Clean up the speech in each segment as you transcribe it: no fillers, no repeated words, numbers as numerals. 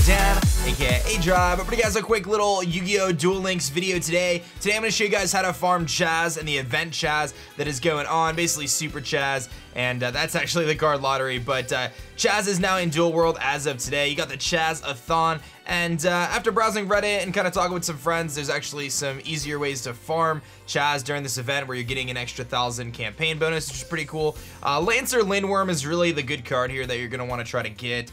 Dan, aka aDrive. But you guys, a quick little Yu-Gi-Oh! Duel Links video today. Today I'm going to show you guys how to farm Chazz and the event Chazz that is going on, basically Super Chazz, and that's actually the card lottery. But Chazz is now in Duel World as of today. You got the Chazz-A-Thon, and after browsing Reddit and kind of talking with some friends, there's actually some easier ways to farm Chazz during this event where you're getting an extra 1,000 campaign bonus, which is pretty cool. Lancer Lindwurm is really the good card here that you're going to want to try to get.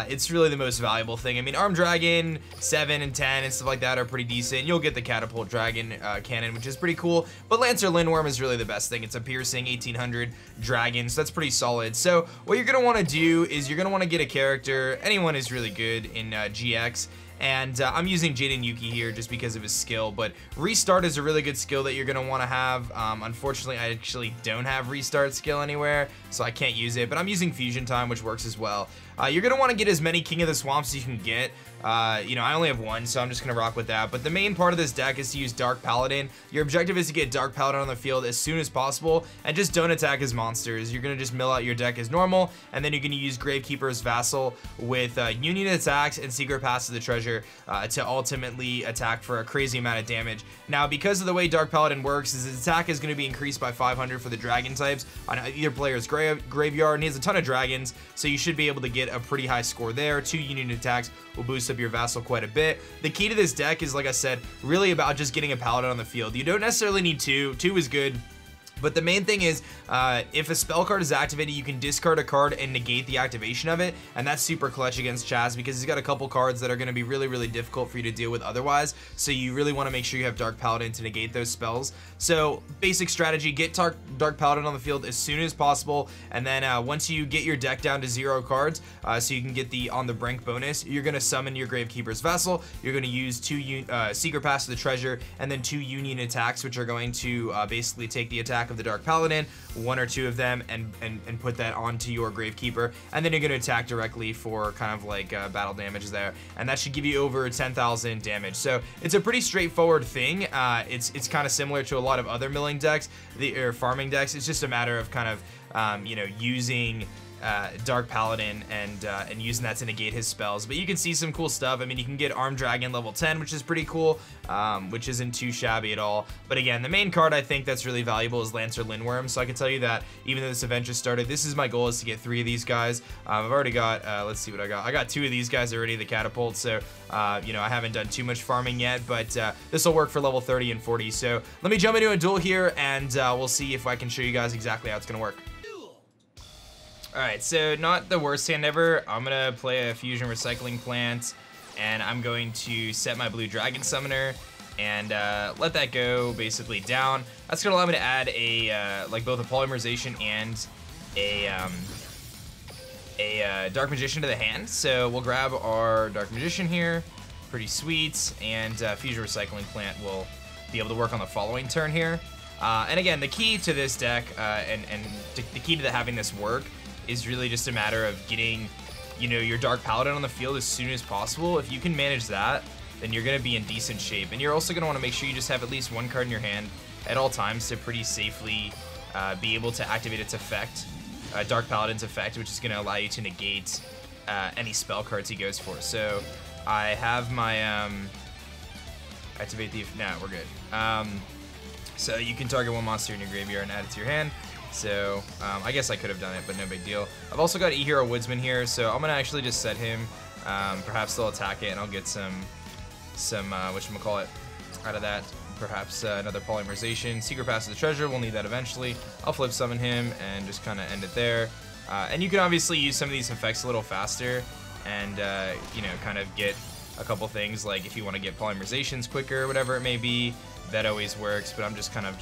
It's really the most valuable thing. I mean, Arm Dragon 7 and 10 and stuff like that are pretty decent. You'll get the Catapult Dragon cannon, which is pretty cool, but Lancer Lindwurm is really the best thing. It's a piercing 1800 dragon, so that's pretty solid. So what you're going to want to do is you're going to want to get a character. Anyone is really good in GX. And I'm using Jaden Yuki here just because of his skill, but Restart is a really good skill that you're going to want to have. Unfortunately, I actually don't have Restart skill anywhere, so I can't use it, but I'm using Fusion Time, which works as well. You're going to want to get as many King of the Swamps as you can get. You know, I only have one, so I'm just going to rock with that. But the main part of this deck is to use Dark Paladin. Your objective is to get Dark Paladin on the field as soon as possible, and just don't attack his monsters. You're going to just mill out your deck as normal, and then you're going to use Gravekeeper's Vassal with Union attacks and Secret Pass to the Treasure to ultimately attack for a crazy amount of damage. Now, because of the way Dark Paladin works, his attack is going to be increased by 500 for the dragon types on either player's graveyard, and he has a ton of dragons, so you should be able to get a pretty high score there. 2 Union attacks will boost up your Vassal quite a bit. The key to this deck is, like I said, really about just getting a Paladin on the field. You don't necessarily need 2. 2 is good. But the main thing is, if a spell card is activated, you can discard a card and negate the activation of it, and that's super clutch against Chazz because he's got a couple cards that are going to be really, really difficult for you to deal with otherwise, so you really want to make sure you have Dark Paladin to negate those spells. So, basic strategy, get Dark Paladin on the field as soon as possible, and then once you get your deck down to 0 cards, so you can get the On the Brink bonus, you're going to summon your Gravekeeper's Vessel, you're going to use 2 Secret Pass to the Treasure, and then 2 Union attacks, which are going to basically take the attack of the Dark Paladin, 1 or 2 of them, and put that onto your Gravekeeper, and then you're going to attack directly for kind of like battle damage there, and that should give you over 10,000 damage. So it's a pretty straightforward thing. It's kind of similar to a lot of other milling decks, or farming decks. It's just a matter of kind of you know, using Dark Paladin and using that to negate his spells. But you can see some cool stuff. I mean, you can get Arm Dragon level 10, which is pretty cool, which isn't too shabby at all. But again, the main card I think that's really valuable is Lancer Lindwurm. So I can tell you that even though this event just started, this is my goal, is to get 3 of these guys. I've already got, let's see what I got. I got 2 of these guys already, the Catapult. So, you know, I haven't done too much farming yet, but this will work for level 30 and 40. So let me jump into a duel here, and we'll see if I can show you guys exactly how it's going to work. Alright, so not the worst hand ever. I'm going to play a Fusion Recycling Plant, and I'm going to set my Blue Dragon Summoner and let that go basically down. That's going to allow me to add a, like both a Polymerization and a Dark Magician to the hand. So we'll grab our Dark Magician here, pretty sweet, and Fusion Recycling Plant will be able to work on the following turn here. And again, the key to this deck, and the key to having this work, is really just a matter of getting, you know, your Dark Paladin on the field as soon as possible. If you can manage that, then you're going to be in decent shape. And you're also going to want to make sure you just have at least 1 card in your hand at all times to pretty safely be able to activate its effect, Dark Paladin's effect, which is going to allow you to negate any spell cards he goes for. So I have my activate the, no, we're good. So you can target 1 monster in your graveyard and add it to your hand. So, I guess I could have done it, but no big deal. I've also got E-Hero Woodsman here, so I'm gonna actually just set him. Perhaps they'll attack it, and I'll get some whatchamacallit out of that. Perhaps another Polymerization. Secret Pass to the Treasure, we'll need that eventually. I'll flip summon him and just kind of end it there. And you can obviously use some of these effects a little faster and, you know, kind of get a couple things, like if you want to get Polymerizations quicker, whatever it may be, that always works, but I'm just kind of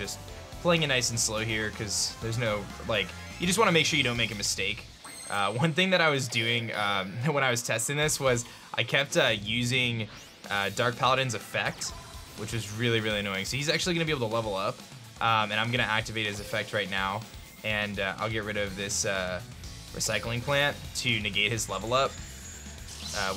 playing it nice and slow here because there's no, like, you just want to make sure you don't make a mistake. One thing that I was doing when I was testing this was I kept using Dark Paladin's effect, which was really, really annoying. So he's actually going to be able to level up, and I'm going to activate his effect right now, and I'll get rid of this Recycling Plant to negate his level up,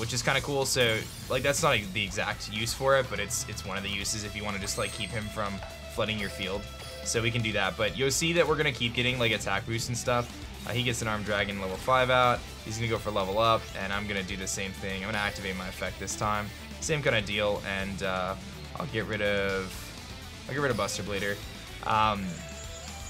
which is kind of cool. So, like, that's not the exact use for it, but it's one of the uses if you want to just, like, keep him from flooding your field. So we can do that, but you'll see that we're gonna keep getting like attack boosts and stuff He gets an Armed Dragon level 5 out. He's gonna go for level up, and I'm gonna do the same thing. I'm gonna activate my effect this time. Same kind of deal, and I'll get rid of Buster Blader.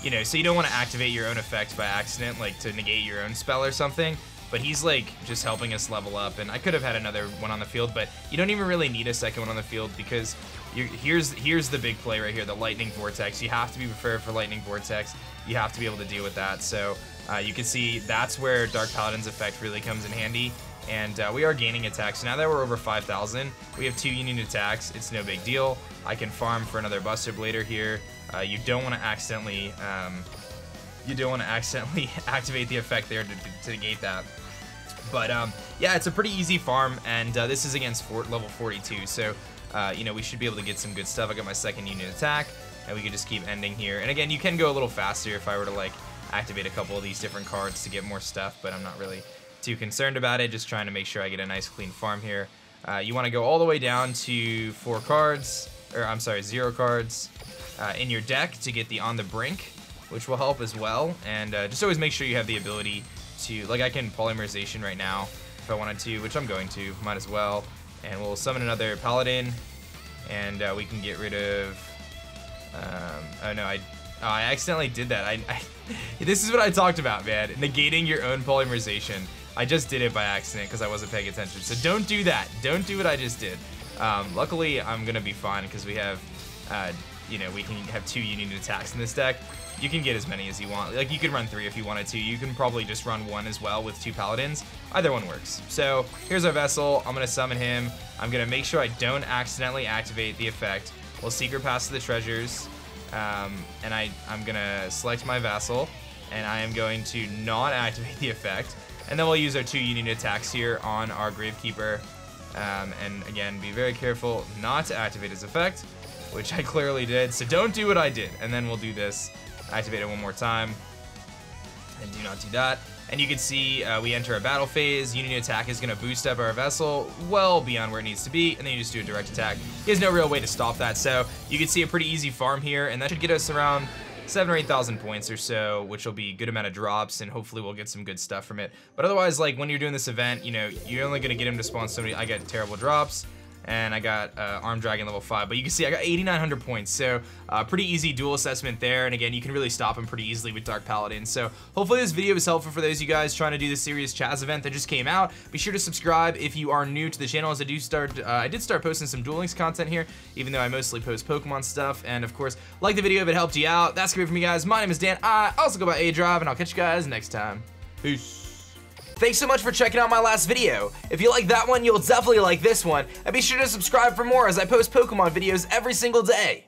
You know, so you don't want to activate your own effect by accident, like to negate your own spell or something. But he's like just helping us level up, and I could have had another one on the field, but you don't even really need a second one on the field because here's the big play right here, the Lightning Vortex. You have to be prepared for Lightning Vortex. You have to be able to deal with that. So you can see that's where Dark Paladin's effect really comes in handy. And we are gaining attacks. So now that we're over 5,000, we have 2 union attacks. It's no big deal. I can farm for another Buster Blader here. You don't want to accidentally activate the effect there to negate that. But yeah, it's a pretty easy farm, and this is against level 42. So you know, we should be able to get some good stuff. I got my second union attack, and we can just keep ending here. And again, you can go a little faster if I were to like activate a couple of these different cards to get more stuff, but I'm not really too concerned about it. Just trying to make sure I get a nice clean farm here. You want to go all the way down to 0 cards in your deck to get the On the Brink, which will help as well. And just always make sure you have the ability to, like, I can Polymerization right now if I wanted to, which I'm going to, might as well. And we'll summon another Paladin, and we can get rid of, oh no, I accidentally did that. This is what I talked about, man, negating your own Polymerization. I just did it by accident because I wasn't paying attention. So don't do that. Don't do what I just did. Luckily, I'm going to be fine because we have, you know, we can have 2 union attacks in this deck. You can get as many as you want. Like, you could run 3 if you wanted to. You can probably just run 1 as well with 2 Paladins. Either one works. So here's our Vessel. I'm going to summon him. I'm going to make sure I don't accidentally activate the effect. We'll Secret Pass to the Treasures. And I'm going to select my Vassal. And I am going to not activate the effect. And then we'll use our 2 union attacks here on our Gravekeeper. And again, be very careful not to activate his effect, which I clearly did. So don't do what I did. And then we'll do this. Activate it one more time. And do not do that. And you can see we enter a battle phase. Union attack is going to boost up our Vessel well beyond where it needs to be. And then you just do a direct attack. There's no real way to stop that. So you can see a pretty easy farm here. And that should get us around 7,000 or 8,000 points or so, which will be a good amount of drops, and hopefully we'll get some good stuff from it. But otherwise, like, when you're doing this event, you know, you're only gonna get him to spawn so many. I got terrible drops, and I got Armed Dragon level 5, but you can see I got 8,900 points, so pretty easy duel assessment there. And again, you can really stop him pretty easily with Dark Paladin. So hopefully this video was helpful for those of you guys trying to do the Serious Chazz event that just came out. Be sure to subscribe if you are new to the channel, as I did start posting some Duel Links content here, even though I mostly post Pokemon stuff. And of course, like the video if it helped you out. That's gonna be it for me, guys. My name is Dan. I also go by aDrive, and I'll catch you guys next time. Peace. Thanks so much for checking out my last video. If you like that one, you'll definitely like this one. And be sure to subscribe for more, as I post Pokemon videos every single day.